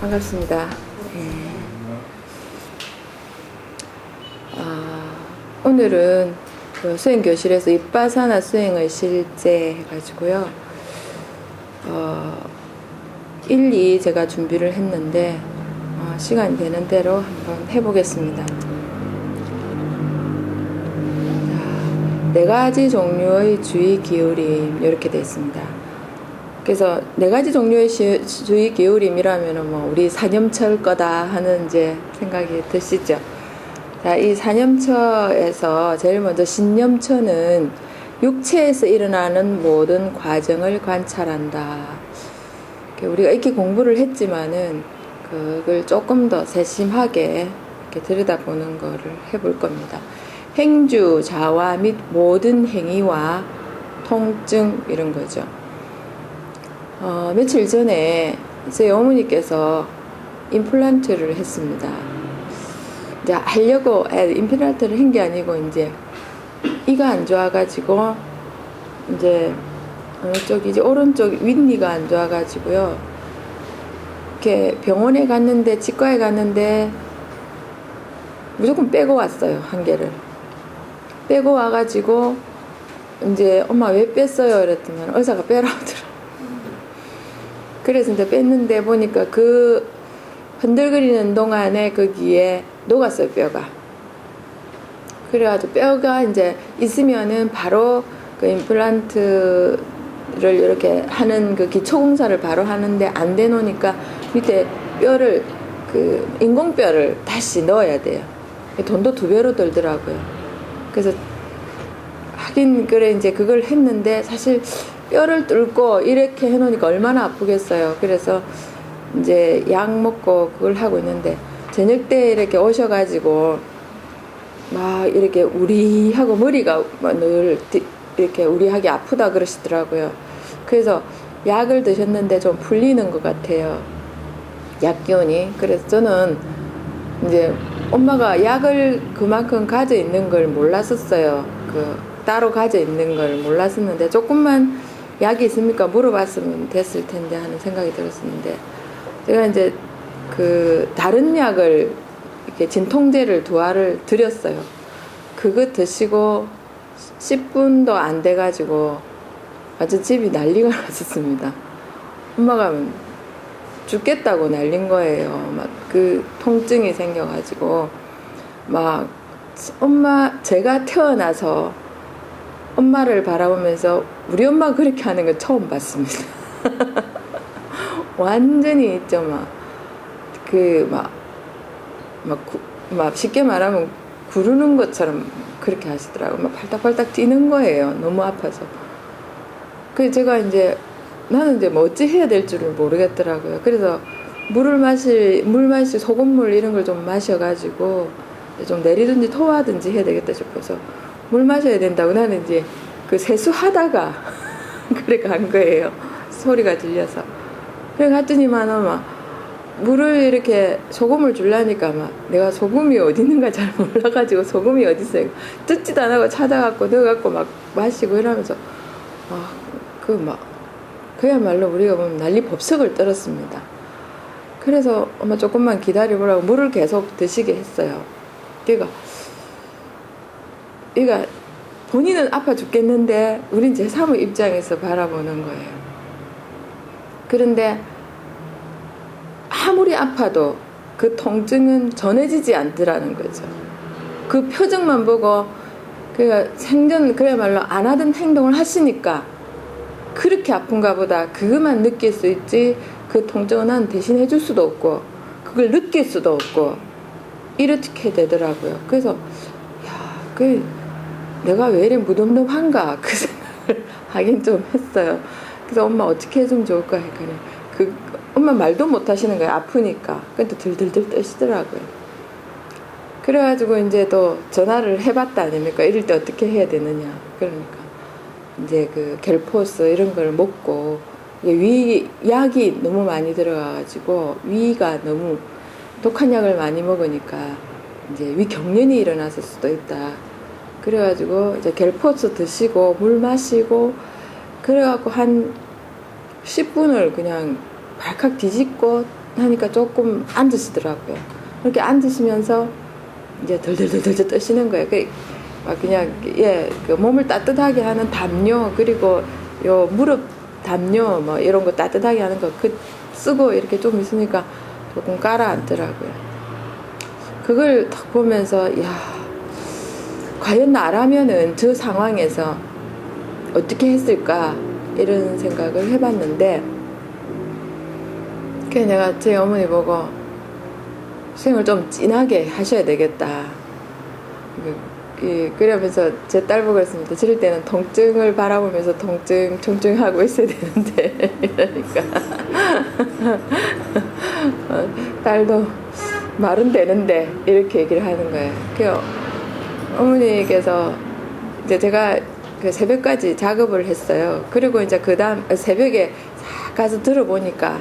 반갑습니다. 오늘은 그 수행교실에서 윗바사나 수행을 실제 해가지고요. 1, 2 제가 준비를 했는데 시간이 되는 대로 한번 해보겠습니다. 자, 4가지 종류의 주의 기울임 이렇게 되어 있습니다. 그래서 4가지 종류의 주의 기울임이라면 뭐 우리 사념처일 거다 하는 이제 생각이 드시죠. 자, 이 사념처에서 제일 먼저 신념처는 육체에서 일어나는 모든 과정을 관찰한다. 우리가 이렇게 공부를 했지만은 그걸 조금 더 세심하게 이렇게 들여다보는 거를 해볼 겁니다. 행주, 자화 및 모든 행위와 통증 이런 거죠. 며칠 전에 저희 어머니께서 임플란트를 했습니다. 이제 하려고 임플란트를 한 게 아니고 이제 이가 안 좋아가지고 이제 어느 쪽이지 오른쪽 윗니가 안 좋아가지고요. 이렇게 병원에 갔는데 치과에 갔는데 무조건 빼고 왔어요. 한 개를 빼고 와가지고 이제 엄마 왜 뺐어요? 이랬더니 의사가 빼라고 하더라고요. 그래서 이제 뺐는데 보니까 그 흔들거리는 동안에 거기에 녹았어요, 뼈가. 그래가지고 뼈가 이제 있으면은 바로 그 임플란트를 이렇게 하는 그 기초공사를 바로 하는데 안 돼 놓으니까 밑에 뼈를 그 인공뼈를 다시 넣어야 돼요. 돈도 2배로 들더라고요. 그래서 하긴 그래 이제 그걸 했는데 사실 뼈를 뚫고 이렇게 해놓으니까 얼마나 아프겠어요. 그래서 이제 약 먹고 그걸 하고 있는데 저녁 때 이렇게 오셔가지고 막 이렇게 우리하고 머리가 늘 이렇게 우리하게 아프다 그러시더라고요. 그래서 약을 드셨는데 좀 풀리는 것 같아요. 약 기운이. 그래서 저는 이제 엄마가 약을 그만큼 가져 있는 걸 몰랐었어요. 그 따로 가져 있는 걸 몰랐었는데 조금만 약이 있습니까? 물어봤으면 됐을 텐데 하는 생각이 들었었는데 제가 이제 그 다른 약을 이렇게 진통제를 2알을 드렸어요. 그거 드시고 10분도 안 돼가지고 완전 집이 난리가 났었습니다. 엄마가 죽겠다고 난린 거예요. 막 그 통증이 생겨가지고 막 제가 태어나서 엄마를 바라보면서 우리 엄마가 그렇게 하는 걸 처음 봤습니다. 완전히 있죠, 막 쉽게 말하면 구르는 것처럼 그렇게 하시더라고요. 막 팔딱팔딱 뛰는 거예요. 너무 아파서. 그래서 제가 이제 나는 이제 뭐 어찌 해야 될 줄을 모르겠더라고요. 그래서 물 마실 소금물 이런 걸 좀 마셔가지고 좀 내리든지 토하든지 해야 되겠다 싶어서 물 마셔야 된다고 나는 이제 그 세수하다가 그래 간 거예요. 소리가 들려서. 그래 갔더니만 막 물을 이렇게 소금을 주려니까 막 내가 소금이 어디 있는가 잘 몰라가지고 소금이 어디 있어요. 뜯지도 안 하고 찾아갖고 넣어갖고 막 마시고 이러면서 그야말로 우리가 보면 난리 법석을 떨었습니다. 그래서 엄마 조금만 기다려보라고 물을 계속 드시게 했어요. 그러니까 본인은 아파 죽겠는데 우린 제3의 입장에서 바라보는 거예요. 그런데 아무리 아파도 그 통증은 전해지지 않더라는 거죠. 그 표정만 보고 그러니까 생전 그야말로 안 하던 행동을 하시니까 그렇게 아픈가 보다 그것만 느낄 수 있지 그 통증은 난 대신 해줄 수도 없고 그걸 느낄 수도 없고 이렇게 되더라고요. 그래서 내가 왜 이래 무덤덤한가 그 생각을 하긴 좀 했어요. 그래서 엄마 어떻게 해주면 좋을까 했더니 엄마 말도 못 하시는 거예요. 아프니까. 근데 들들들 떠시더라고요. 그래가지고 이제 또 전화를 해봤다 아닙니까? 이럴 때 어떻게 해야 되느냐. 그러니까 이제 그 겔포스 이런 걸 먹고 약이 너무 많이 들어가가지고 위가 너무 독한 약을 많이 먹으니까 이제 위 경련이 일어났을 수도 있다. 그래가지고 이제 겔포스 드시고 물 마시고 그래갖고 한 10분을 그냥 발칵 뒤집고 하니까 조금 앉으시더라고요. 그렇게 앉으시면서 이제 덜덜덜덜 떠시는 거예요. 막 그냥 그 몸을 따뜻하게 하는 담요, 그리고 요 무릎 담요 뭐 이런 거 따뜻하게 하는 거 쓰고 이렇게 좀 있으니까 조금 가라앉더라고요. 그걸 딱 보면서 과연 나라면은 저 상황에서 어떻게 했을까 이런 생각을 해봤는데, 그래서 내가 제 어머니 보고 수행을 좀 진하게 하셔야 되겠다. 그러면서 제 딸 보고 했습니다. 저럴 때는 통증을 바라보면서 통증하고 있어야 되는데 이러니까 딸도 말은 되는데 이렇게 얘기를 하는 거예요. 그 어머니께서 이제 제가 그 새벽까지 작업을 했어요. 그리고 이제 그 다음 새벽에 싹 가서 들어보니까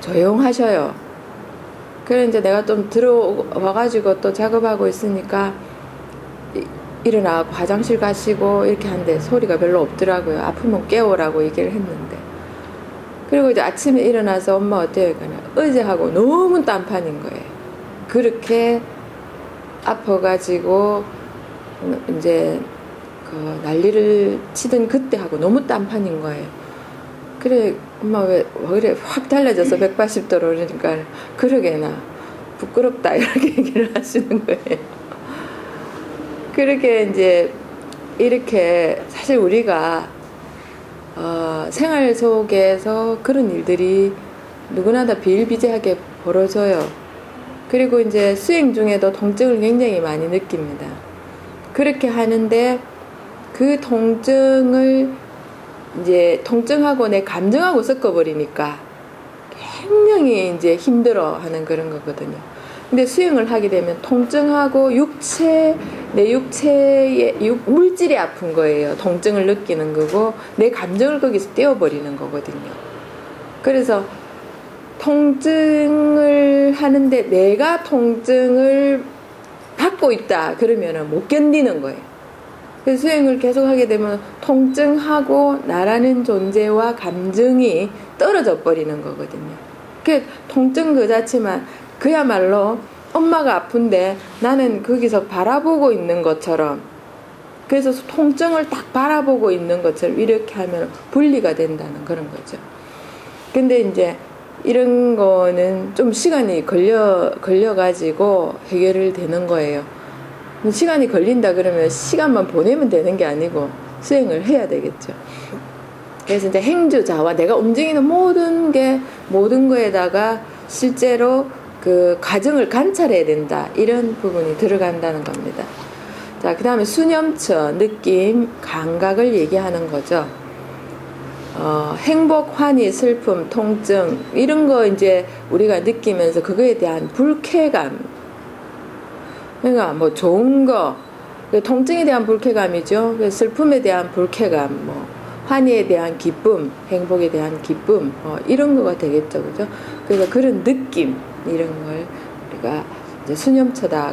조용하셔요. 그래 이제 내가 좀 들어와가지고 또 작업하고 있으니까 일어나고 화장실 가시고 이렇게 하는데 소리가 별로 없더라고요. 아프면 깨우라고 얘기를 했는데. 그리고 이제 아침에 일어나서 엄마 어때요? 어제하고 너무 딴판인 거예요. 그렇게 아파가지고 이제 그 난리를 치던 그때하고 너무 딴판인 거예요. 그래 엄마 왜 그래 확 달라져서 180도로 그러니까 그러게나 부끄럽다 이렇게 얘기를 하시는 거예요. 그렇게 이제 이렇게 사실 우리가 생활 속에서 그런 일들이 누구나 다 비일비재하게 벌어져요. 그리고 이제 수행 중에도 통증을 굉장히 많이 느낍니다. 그렇게 하는데 그 통증을 이제 통증하고 내 감정하고 섞어버리니까 굉장히 이제 힘들어하는 그런 거거든요. 근데 수행을 하게 되면 통증하고 내 육체의 물질이 아픈 거예요. 통증을 느끼는 거고 내 감정을 거기서 떼어버리는 거거든요. 그래서 통증을 하는데 내가 통증을 받고 있다 그러면은 못 견디는 거예요. 그래서 수행을 계속 하게 되면 통증하고 나라는 존재와 감정이 떨어져 버리는 거거든요. 그 통증 그 자체만 그야말로 엄마가 아픈데 나는 거기서 바라보고 있는 것처럼, 그래서 통증을 딱 바라보고 있는 것처럼 이렇게 하면 분리가 된다는 그런 거죠. 근데 이제 이런 거는 좀 시간이 걸려가지고 해결을 되는 거예요. 시간이 걸린다 그러면 시간만 보내면 되는 게 아니고 수행을 해야 되겠죠. 그래서 이제 행주자와 내가 움직이는 모든 거에다가 실제로 그 과정을 관찰해야 된다. 이런 부분이 들어간다는 겁니다. 자, 그 다음에 수념처, 느낌, 감각을 얘기하는 거죠. 행복, 환희, 슬픔, 통증 이런 거 이제 우리가 느끼면서 그거에 대한 불쾌감, 그러니까 뭐 좋은 거, 통증에 대한 불쾌감이죠. 슬픔에 대한 불쾌감, 뭐 환희에 대한 기쁨, 행복에 대한 기쁨, 이런 거가 되겠죠, 그죠? 그래서 그런 느낌 이런 걸 우리가 이제 수념처다.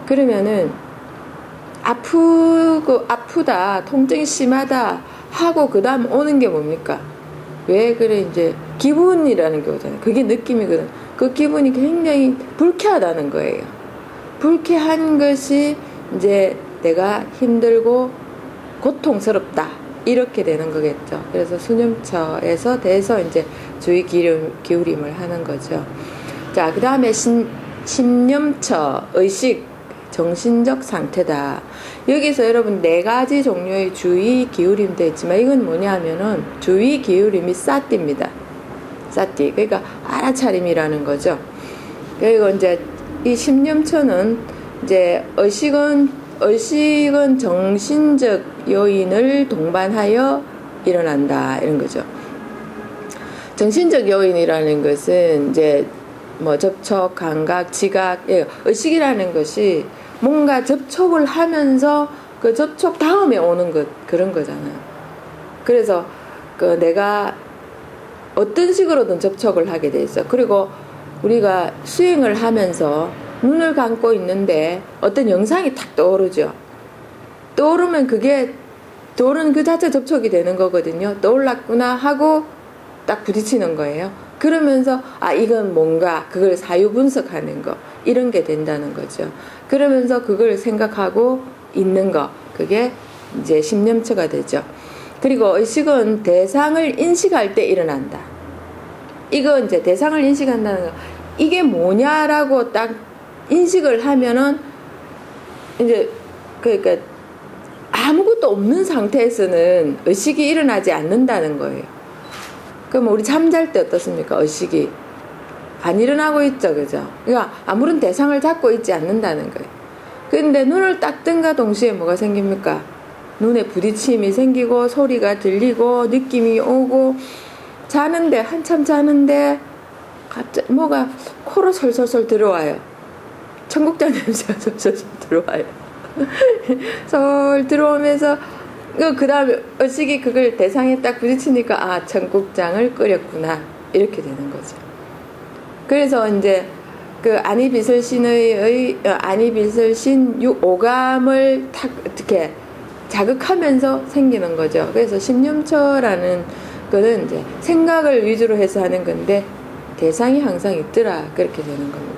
그러면은 아프다, 통증이 심하다 하고 그 다음 오는 게 뭡니까? 왜 그래 이제 기분이라는 게 오잖아요. 그게 느낌이거든. 그 기분이 굉장히 불쾌하다는 거예요. 불쾌한 것이 이제 내가 힘들고 고통스럽다 이렇게 되는 거겠죠. 그래서 수념처에서 돼서 이제 주의 기울임을 하는 거죠. 자, 그 다음에 심념처, 의식, 정신적 상태다. 여기서 여러분 4가지 종류의 주의 기울임 되어 있지만 이건 뭐냐 하면은 주의 기울임이 사띠입니다. 사띠. 그러니까 알아차림이라는 거죠. 그리고 이제 이 심념처는 이제 의식은 정신적 요인을 동반하여 일어난다. 이런 거죠. 정신적 요인이라는 것은 이제 뭐 접촉, 감각, 지각, 의식이라는 것이 뭔가 접촉을 하면서 그 접촉 다음에 오는 것, 그런 거잖아요. 그래서 그 내가 어떤 식으로든 접촉을 하게 돼 있어. 그리고 우리가 수행을 하면서 눈을 감고 있는데 어떤 영상이 탁 떠오르죠. 떠오르면 그게 떠오르는 그 자체 접촉이 되는 거거든요. 떠올랐구나 하고 딱 부딪히는 거예요. 그러면서 이건 뭔가 그걸 사유 분석하는 거 이런 게 된다는 거죠. 그러면서 그걸 생각하고 있는 거 그게 이제 심념처가 되죠. 그리고 의식은 대상을 인식할 때 일어난다. 이거 이제 대상을 인식한다는 거 이게 뭐냐라고 딱 인식을 하면은 이제 그러니까 아무것도 없는 상태에서는 의식이 일어나지 않는다는 거예요. 그럼 우리 잠잘 때 어떻습니까? 의식이 안 일어나고 있죠, 그죠? 그러니까 아무런 대상을 잡고 있지 않는다는 거예요. 근데 눈을 딱 뜬과 동시에 뭐가 생깁니까? 눈에 부딪힘이 생기고 소리가 들리고 느낌이 오고 자는데 한참 자는데 갑자기 뭐가 코로 솔솔솔 들어와요. 청국장 냄새가 솔솔솔 들어와요. 솔 들어오면서 그 다음에 의식이 그걸 대상에 딱 부딪히니까 청국장을 끓였구나 이렇게 되는 거죠. 그래서 이제 그 아니비설신 오감을 탁 어떻게 자극하면서 생기는 거죠. 그래서 심념처라는 거는 이제 생각을 위주로 해서 하는 건데 대상이 항상 있더라 그렇게 되는 겁니다.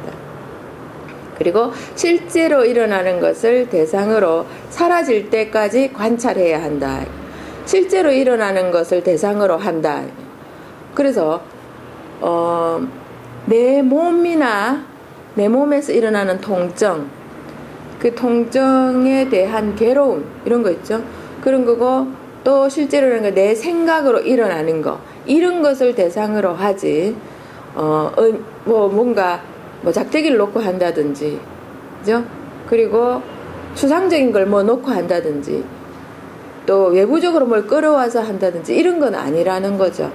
그리고 실제로 일어나는 것을 대상으로 사라질 때까지 관찰해야 한다. 실제로 일어나는 것을 대상으로 한다. 그래서 내 몸이나 내 몸에서 일어나는 통증, 그 통증에 대한 괴로움 이런 거 있죠. 그런 거고 또 실제로 일어나는 거, 내 생각으로 일어나는 거 이런 것을 대상으로 하지. 뭔가 작대기를 놓고 한다든지, 그죠? 그리고 추상적인 걸 놓고 한다든지, 또 외부적으로 뭘 끌어와서 한다든지 이런 건 아니라는 거죠.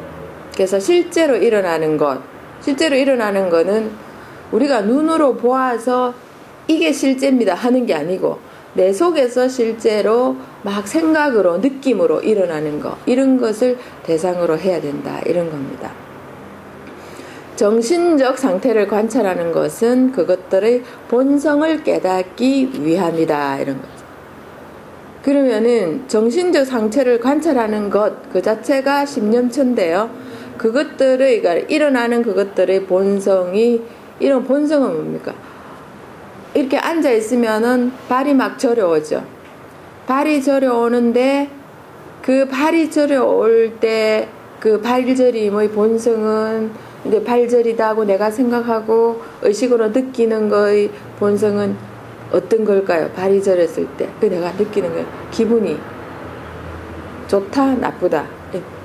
그래서 실제로 일어나는 거는 우리가 눈으로 보아서 이게 실제입니다 하는 게 아니고 내 속에서 실제로 막 생각으로 느낌으로 일어나는 거 이런 것을 대상으로 해야 된다 이런 겁니다. 정신적 상태를 관찰하는 것은 그것들의 본성을 깨닫기 위함이다 이런 거죠. 그러면은 정신적 상태를 관찰하는 것 그 자체가 심념처인데요. 그것들의 그러니까 일어나는 그것들의 본성이 이런 본성은 뭡니까? 이렇게 앉아 있으면은 발이 막 저려오죠. 발이 저려오는데 그 발이 저려올 때 그 발저림의 본성은 이제 발저리다고 내가 생각하고 의식으로 느끼는 거의 본성은 어떤 걸까요? 발이 저렸을 때 그 내가 느끼는 거 기분이 좋다 나쁘다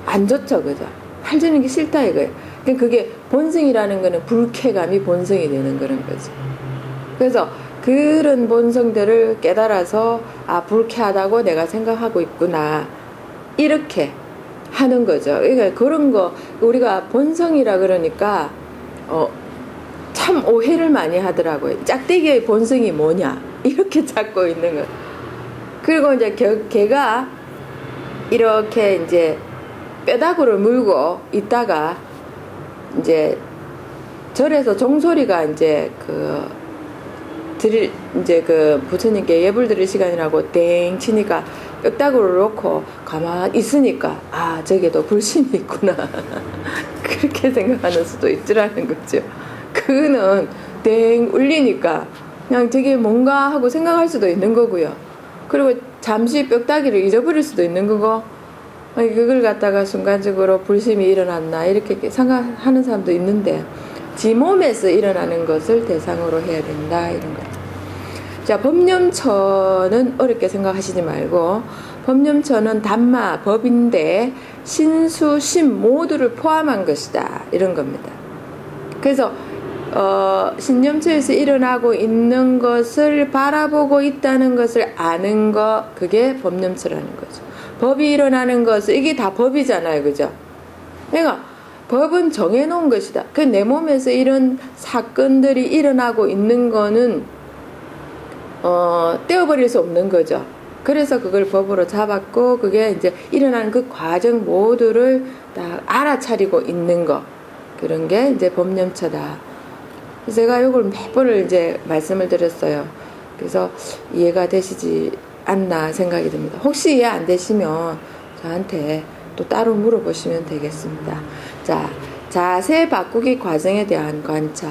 안 좋죠, 그죠? 팔 저리는 게 싫다 이거예요. 그게 본성이라는 거는 불쾌감이 본성이 되는 그런 거죠. 그래서 그런 본성들을 깨달아서 불쾌하다고 내가 생각하고 있구나 이렇게 하는 거죠. 그러니까 그런 거 우리가 본성이라 그러니까 참 오해를 많이 하더라고요. 짝대기의 본성이 뭐냐 이렇게 찾고 있는 거. 그리고 이제 걔가 이렇게 이제 뼈다구를 물고 있다가 이제 절에서 종소리가 이제 이제 부처님께 예불 드릴 시간이라고 땡 치니까 뼈다구를 놓고 가만히 있으니까 저게도 불신이 있구나 그렇게 생각하는 수도 있더라는 거죠. 그거는 땡 울리니까 그냥 저게 뭔가 하고 생각할 수도 있는 거고요. 그리고 잠시 뼈다귀를 잊어버릴 수도 있는 거고 그걸 갖다가 순간적으로 불심이 일어났나 이렇게 생각하는 사람도 있는데 지 몸에서 일어나는 것을 대상으로 해야 된다 이런 거죠. 자, 법념처는 어렵게 생각하시지 말고 법념처는 단마, 법인데 신수, 심 모두를 포함한 것이다 이런 겁니다. 그래서 신념처에서 일어나고 있는 것을 바라보고 있다는 것을 아는 거 그게 법념처라는 거죠. 법이 일어나는 것은 이게 다 법이잖아요, 그죠? 그러니까 법은 정해놓은 것이다. 그 내 몸에서 이런 사건들이 일어나고 있는 거는 떼어버릴 수 없는 거죠. 그래서 그걸 법으로 잡았고 그게 이제 일어나는 그 과정 모두를 다 알아차리고 있는 거 그런 게 이제 법념처다. 제가 이걸 몇 번을 이제 말씀을 드렸어요. 그래서 이해가 되시지 않나 생각이 듭니다. 혹시 이해 안 되시면 저한테 또 따로 물어보시면 되겠습니다. 자, 자세 바꾸기 과정에 대한 관찰.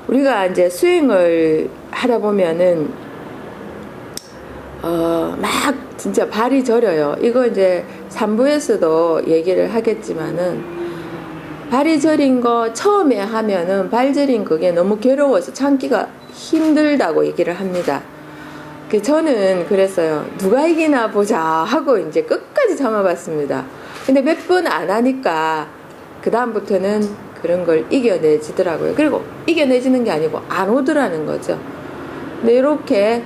우리가 이제 수행을 하다 보면은 막 진짜 발이 저려요. 이거 이제 3부에서도 얘기를 하겠지만은 발이 저린 거 처음에 하면은 발 저린 그게 너무 괴로워서 참기가 힘들다고 얘기를 합니다. 저는 그랬어요. 누가 이기나 보자 하고 이제 끝까지 참아봤습니다. 근데 몇 번 안 하니까 그 다음부터는 그런 걸 이겨내지더라고요. 그리고 이겨내지는 게 아니고 안 오더라는 거죠. 근데 이렇게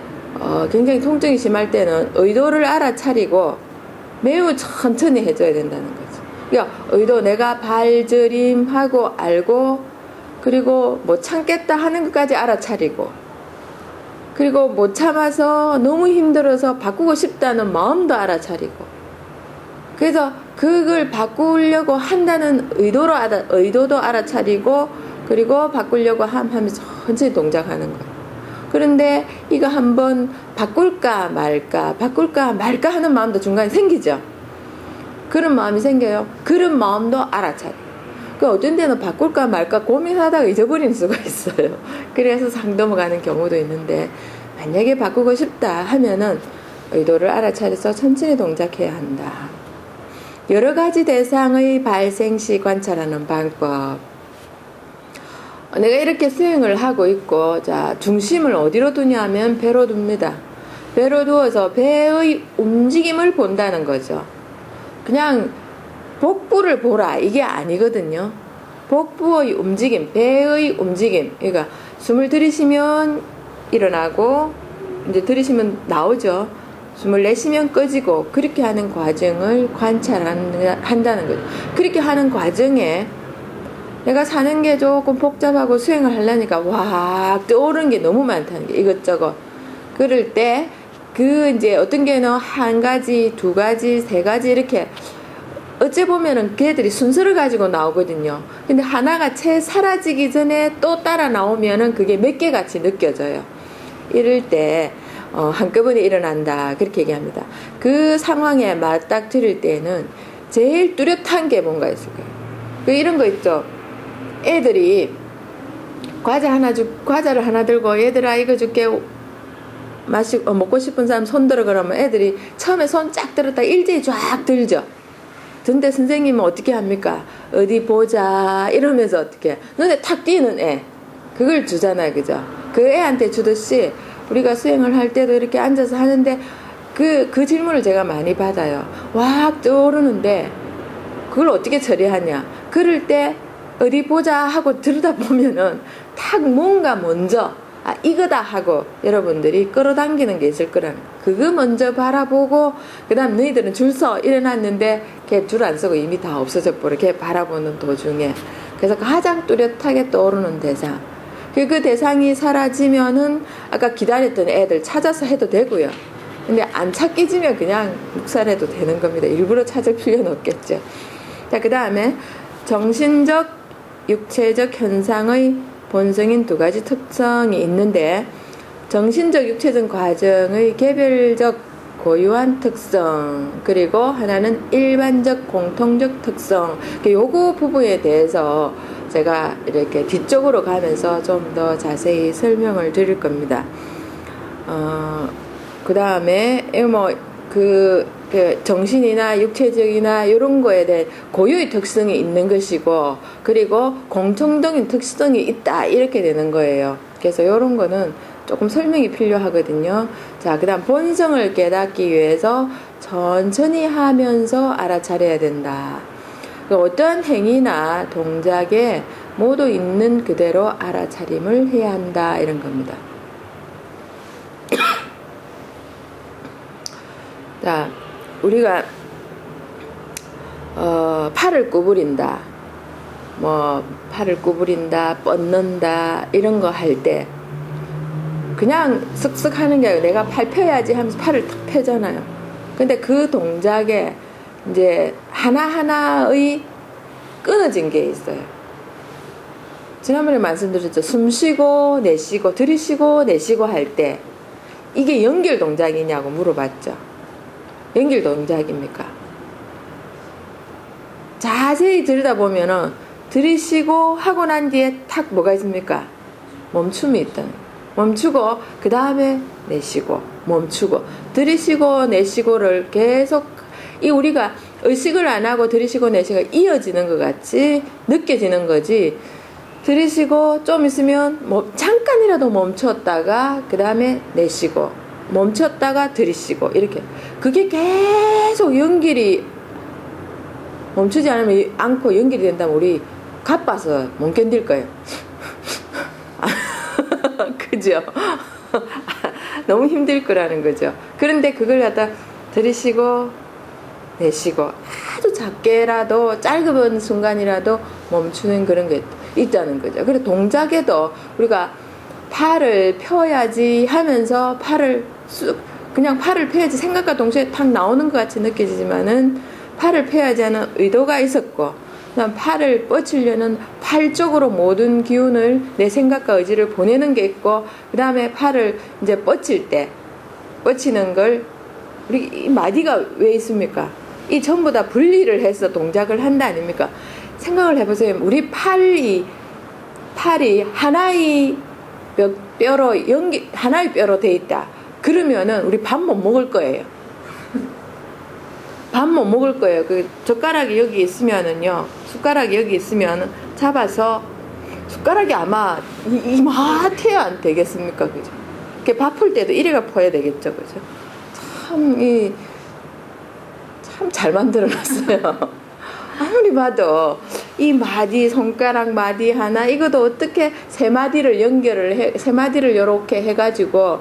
굉장히 통증이 심할 때는 의도를 알아차리고 매우 천천히 해줘야 된다는 거죠. 그러니까 의도 내가 발저림하고 알고, 그리고 못 참겠다 하는 것까지 알아차리고, 그리고 못 참아서 너무 힘들어서 바꾸고 싶다는 마음도 알아차리고, 그래서 그걸 바꾸려고 한다는 의도도 알아차리고, 그리고 바꾸려고 하면서 천천히 동작하는 거예요. 그런데 이거 한번 바꿀까 말까 하는 마음도 중간에 생기죠. 그런 마음이 생겨요. 그런 마음도 알아차려. 어떤 데는 바꿀까 말까 고민하다가 잊어버리는 수가 있어요. 그래서 상 넘어가는 경우도 있는데, 만약에 바꾸고 싶다 하면은 의도를 알아차려서 천천히 동작해야 한다. 여러 가지 대상의 발생 시 관찰하는 방법. 내가 이렇게 수행을 하고 있고, 자, 중심을 어디로 두냐 하면 배로 둡니다. 배로 두어서 배의 움직임을 본다는 거죠. 그냥 복부를 보라 이게 아니거든요. 복부의 움직임, 배의 움직임. 그러니까 숨을 들이쉬면 일어나고, 이제 들이쉬면 나오죠. 숨을 내쉬면 꺼지고, 그렇게 하는 과정을 관찰한다는 거죠. 그렇게 하는 과정에 내가 사는 게 조금 복잡하고 수행을 하려니까 확 떠오르는 게 너무 많다는 게, 이것저것. 그럴 때 이제 어떤 게는 한 가지, 두 가지, 세 가지 이렇게 어찌 보면은 걔들이 순서를 가지고 나오거든요. 근데 하나가 채 사라지기 전에 또 따라 나오면은 그게 몇 개 같이 느껴져요. 이럴 때 한꺼번에 일어난다 그렇게 얘기합니다. 그 상황에 맞닥뜨릴 때는 제일 뚜렷한 게 뭔가 있을 거예요. 이런 거 있죠. 애들이 과자를 하나 들고, 얘들아 이거 줄게, 먹고 싶은 사람 손 들어 그러면 애들이 처음에 손 쫙 들었다가 일제히 쫙 들죠. 근데 선생님은 어떻게 합니까? 어디 보자 이러면서 어떻게 눈에 탁 띄는 애, 그걸 주잖아요. 그죠? 그 애한테 주듯이 우리가 수행을 할 때도 이렇게 앉아서 하는데 그 질문을 제가 많이 받아요. 확 떠오르는데 그걸 어떻게 처리하냐. 그럴 때 어디 보자 하고 들여다보면은 탁 뭔가 먼저 이거다 하고 여러분들이 끌어당기는 게 있을 거라는, 그거 먼저 바라보고, 그 다음 너희들은 줄 서 일어났는데 걔 줄 안 서고 이미 다 없어져 버려. 걔 바라보는 도중에. 그래서 가장 뚜렷하게 떠오르는 대상, 그 대상이 사라지면은 아까 기다렸던 애들 찾아서 해도 되고요. 근데 안 찾기지면 그냥 묵살해도 되는 겁니다. 일부러 찾을 필요는 없겠죠. 자, 그 다음에 정신적, 육체적 현상의 본성인 두 가지 특성이 있는데, 정신적, 육체적 과정의 개별적 고유한 특성, 그리고 하나는 일반적 공통적 특성. 요거 부분에 대해서 제가 이렇게 뒤쪽으로 가면서 좀 더 자세히 설명을 드릴 겁니다. 그 다음에 그 정신이나 육체적이나 이런 거에 대해 고유의 특성이 있는 것이고, 그리고 공통적인 특성이 있다 이렇게 되는 거예요. 그래서 이런 거는 조금 설명이 필요하거든요. 자, 그 다음 본성을 깨닫기 위해서 천천히 하면서 알아차려야 된다. 어떤 행위나 동작에 모두 있는 그대로 알아차림을 해야 한다 이런 겁니다. 자, 우리가 팔을 구부린다, 팔을 구부린다, 뻗는다 이런 거 할 때 그냥 쓱쓱 하는 게 아니라 내가 팔 펴야지 하면서 팔을 탁 펴잖아요. 근데 그 동작에 이제 하나하나의 끊어진 게 있어요. 지난번에 말씀드렸죠. 숨 쉬고 내쉬고 들이쉬고 내쉬고 할 때 이게 연결 동작이냐고 물어봤죠. 연결 동작입니까? 자세히 들여다보면은 들이쉬고 하고 난 뒤에 탁 뭐가 있습니까? 멈춤이 있다는 거예요. 멈추고 그 다음에 내쉬고 멈추고 들이쉬고 내쉬고를 계속 이 우리가 의식을 안 하고 들이쉬고 내쉬고 이어지는 것 같이 느껴지는 거지. 들이쉬고 좀 있으면 잠깐이라도 멈췄다가 그 다음에 내쉬고 멈췄다가 들이쉬고 이렇게 그게 계속 연결이 멈추지 않고 연결이 된다면 우리 가빠서 못 견딜 거예요. 그죠? 너무 힘들 거라는 거죠. 그런데 그걸 갖다 들이쉬고 내쉬고 아주 작게라도 짧은 순간이라도 멈추는 그런 게 있다는 거죠. 그래서 동작에도 우리가 팔을 펴야지 하면서 그냥 팔을 펴야지 생각과 동시에 탁 나오는 것 같이 느껴지지만은 팔을 펴야지 하는 의도가 있었고 그다음 팔을 뻗치려는 팔 쪽으로 모든 기운을 내 생각과 의지를 보내는 게 있고 그 다음에 팔을 이제 뻗치는 걸 우리 이 마디가 왜 있습니까? 이 전부 다 분리를 해서 동작을 한다 아닙니까? 생각을 해보세요. 우리 팔이 하나의 뼈로 돼 있다. 그러면은 우리 밥 못 먹을 거예요. 밥 못 먹을 거예요. 그 젓가락이 여기 있으면은요, 숟가락이 여기 있으면 잡아서 숟가락이 아마 이마트에 안 되겠습니까? 그죠? 이렇게 밥 풀 때도 이래가 퍼야 되겠죠. 그죠? 참 잘 만들어 놨어요. 아무리 봐도 이 마디, 손가락 마디 하나, 이것도 어떻게 세 마디를 요렇게 해가지고,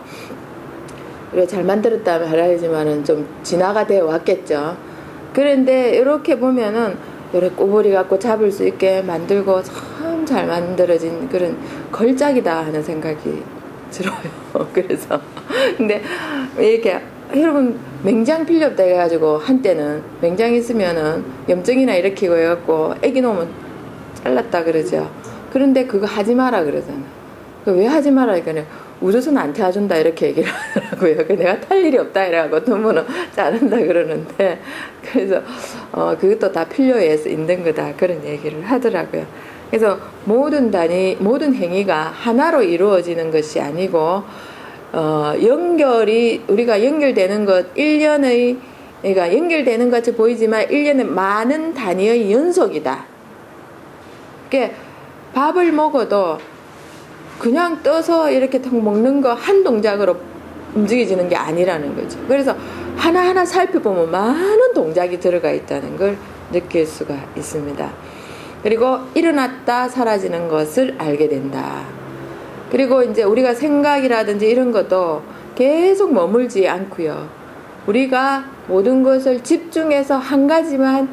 그래, 잘 만들었다면 하라지만은 좀 진화가 되어 왔겠죠. 그런데 이렇게 보면은, 이렇게 꼬부리 갖고 잡을 수 있게 만들고 참 잘 만들어진 그런 걸작이다 하는 생각이 들어요. 그래서. 근데 이렇게 여러분 맹장 필요 없다 해가지고 한때는 맹장 있으면은 염증이나 일으키고 해갖고 애기 놓으면 잘랐다 그러죠. 그런데 그거 하지 마라 그러잖아. 왜 하지 마라 그러니까 우주선 안 태워준다 이렇게 얘기를 하더라고요. 내가 탈 일이 없다 이래갖고 어떤 분은 자른다 그러는데 그래서 그것도 다 필요에 있는 거다 그런 얘기를 하더라고요. 그래서 모든 행위가 하나로 이루어지는 것이 아니고 우리가 연결되는 것, 그러니까 연결되는 것 같이 보이지만 1년의 많은 단위의 연속이다. 그러니까 밥을 먹어도 그냥 떠서 이렇게 탁 먹는 거 한 동작으로 움직여지는 게 아니라는 거죠. 그래서 하나하나 살펴보면 많은 동작이 들어가 있다는 걸 느낄 수가 있습니다. 그리고 일어났다 사라지는 것을 알게 된다. 그리고 이제 우리가 생각이라든지 이런 것도 계속 머물지 않고요. 우리가 모든 것을 집중해서 한 가지만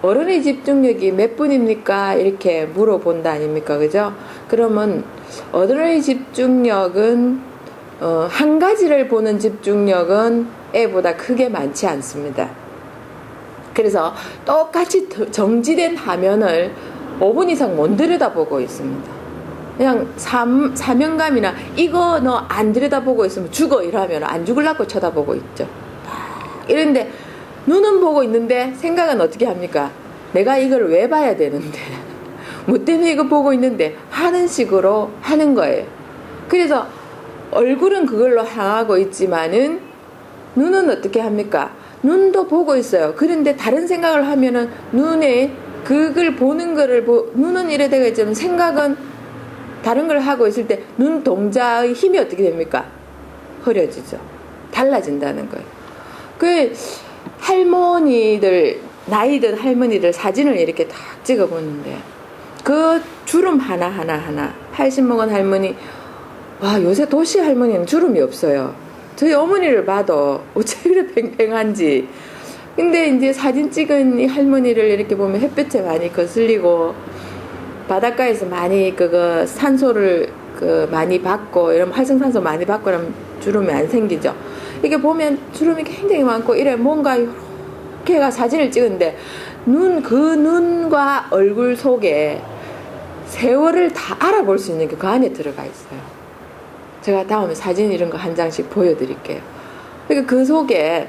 어른의 집중력이 몇 분입니까? 이렇게 물어본다 아닙니까? 그죠? 그러면 어른의 집중력은 한 가지를 보는 집중력은 애보다 크게 많지 않습니다. 그래서 똑같이 정지된 화면을 5분 이상 못 들여다보고 있습니다. 그냥 사명감이나 이거 너 안 들여다보고 있으면 죽어 이러면 안 죽으려고 쳐다보고 있죠. 이런데 눈은 보고 있는데 생각은 어떻게 합니까? 내가 이걸 왜 봐야 되는데 뭐 때문에 이거 보고 있는데 하는 식으로 하는 거예요. 그래서 얼굴은 그걸로 향하고 있지만은 눈은 어떻게 합니까? 눈도 보고 있어요. 그런데 다른 생각을 하면은 눈에 그걸 보는 거를 눈은 이래 되겠지만 생각은 다른 걸 하고 있을 때 눈 동자의 힘이 어떻게 됩니까? 흐려지죠. 달라진다는 거예요. 그 할머니들, 나이 든 할머니들 사진을 이렇게 딱 찍어 보는데 그 주름 하나 80 먹은 할머니, 와, 요새 도시 할머니는 주름이 없어요. 저희 어머니를 봐도 어째 이래 팽팽한지. 근데 이제 사진 찍은 이 할머니를 이렇게 보면 햇볕에 많이 거슬리고 바닷가에서 많이 산소를 많이 받고 이러면 활성산소 많이 받고 그러면 주름이 안 생기죠. 이게 보면 주름이 굉장히 많고 이래 뭔가 이렇게가 사진을 찍은데 그 눈과 얼굴 속에 세월을 다 알아볼 수 있는 게 그 안에 들어가 있어요. 제가 다음에 사진 이런 거 한 장씩 보여드릴게요. 그러니까 그 속에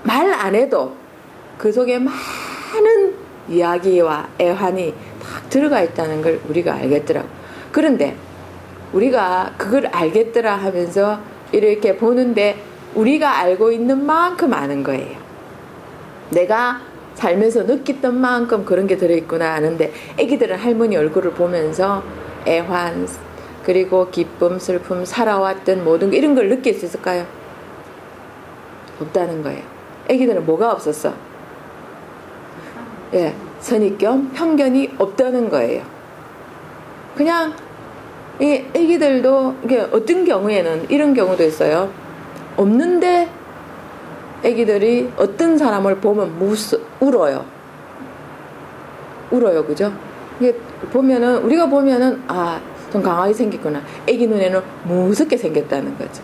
말 안 해도 그 속에 많은 이야기와 애환이 딱 들어가 있다는 걸 우리가 알겠더라고. 그런데 우리가 그걸 알겠더라 하면서 이렇게 보는데 우리가 알고 있는 만큼 아는 거예요. 내가 살면서 느꼈던 만큼 그런 게 들어있구나 아는데, 애기들은 할머니 얼굴을 보면서 애환, 그리고 기쁨, 슬픔, 살아왔던 모든 거 이런 걸 느낄 수 있을까요? 없다는 거예요. 애기들은 뭐가 없었어? 예, 선입견, 편견이 없다는 거예요. 그냥 이 애기들도 이게 어떤 경우에는 이런 경우도 있어요. 없는데 애기들이 어떤 사람을 보면 울어요. 울어요, 그죠? 이게 보면은, 우리가 보면은, 아, 좀 강하게 생겼구나. 애기 눈에는 무섭게 생겼다는 거죠.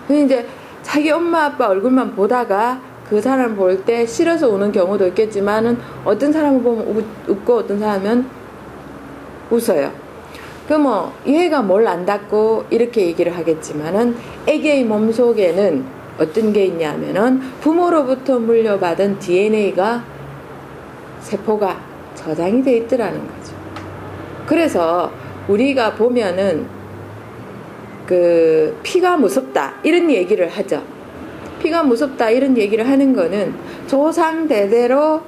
근데 이제 자기 엄마 아빠 얼굴만 보다가 그 사람 볼 때 싫어서 우는 경우도 있겠지만은, 어떤 사람을 보면 웃고 어떤 사람은 웃어요. 그 뭐 얘가 뭘 안다고 이렇게 얘기를 하겠지만은, 애기의 몸속에는 어떤 게 있냐면은 부모로부터 물려받은 DNA가, 세포가 저장이 돼 있더라는 거죠. 그래서 우리가 보면은 그 피가 무섭다 이런 얘기를 하죠. 피가 무섭다 이런 얘기를 하는 거는 조상 대대로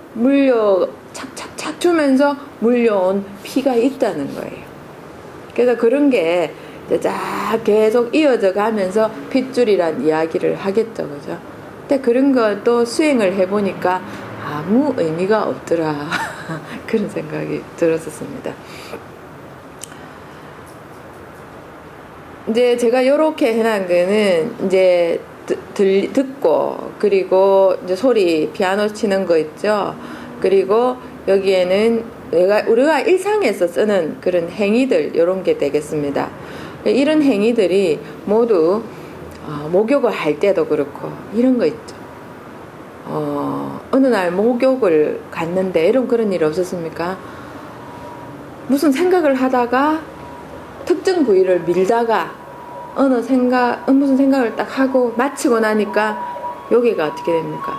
착착착 주면서 물려온 피가 있다는 거예요. 그래서 그런 게 쫙 계속 이어져 가면서 핏줄이란 이야기를 하겠죠, 그죠? 근데 그런 것도 수행을 해보니까 아무 의미가 없더라. 그런 생각이 들었었습니다. 이제 제가 요렇게 해놓은 거는 이제 듣고, 그리고 이제 소리, 피아노 치는 거 있죠? 그리고 여기에는 우리가 일상에서 쓰는 그런 행위들, 요런 게 되겠습니다. 이런 행위들이 모두 목욕을 할 때도 그렇고 이런 거 있죠. 어느 날 목욕을 갔는데 이런 그런 일 없었습니까? 무슨 생각을 하다가 특정 부위를 밀다가 무슨 생각을 딱 하고 마치고 나니까 여기가 어떻게 됩니까?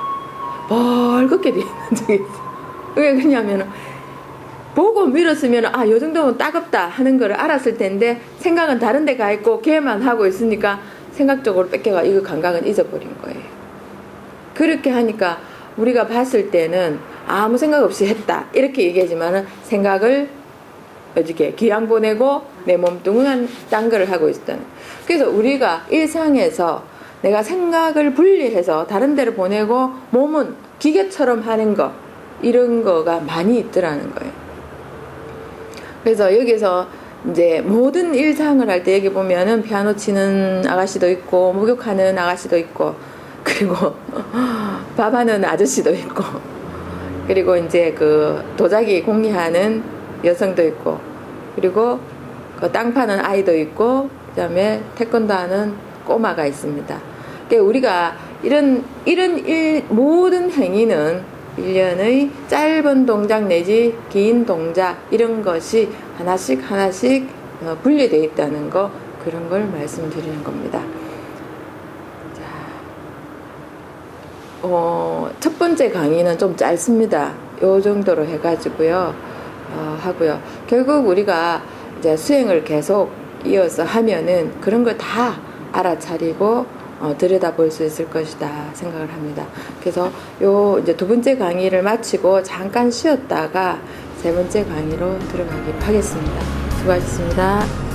벌겋게 되는 적이 있어요. 왜 그러냐면은 보고 밀었으면 요 정도면 따갑다 하는 걸 알았을 텐데, 생각은 다른 데 가 있고 걔만 하고 있으니까 생각적으로 뺏겨가 이거 감각은 잊어버린 거예요. 그렇게 하니까 우리가 봤을 때는 아무 생각 없이 했다 이렇게 얘기하지만은 생각을 어떻게 기양 보내고 내 몸뚱은 딴 거를 하고 있다는. 그래서 우리가 일상에서 내가 생각을 분리해서 다른 데를 보내고 몸은 기계처럼 하는 거, 이런 거가 많이 있더라는 거예요. 그래서 여기서 이제 모든 일상을 할 때 여기 보면은 피아노 치는 아가씨도 있고 목욕하는 아가씨도 있고, 그리고 밥하는 아저씨도 있고, 그리고 이제 그 도자기 공예하는 여성도 있고, 그리고 그 땅 파는 아이도 있고, 그다음에 태권도 하는 꼬마가 있습니다. 그러니까 우리가 이런 모든 행위는 일련의 짧은 동작 내지 긴 동작, 이런 것이 하나씩 분리되어 있다는 거, 그런 걸 말씀드리는 겁니다. 자, 첫 번째 강의는 좀 짧습니다. 요 정도로 해가지고요, 하고요. 결국 우리가 이제 수행을 계속 이어서 하면은 그런 걸 다 알아차리고 들여다볼 수 있을 것이다 생각을 합니다. 그래서 요 이제 두 번째 강의를 마치고 잠깐 쉬었다가 세 번째 강의로 들어가기로 하겠습니다. 수고하셨습니다.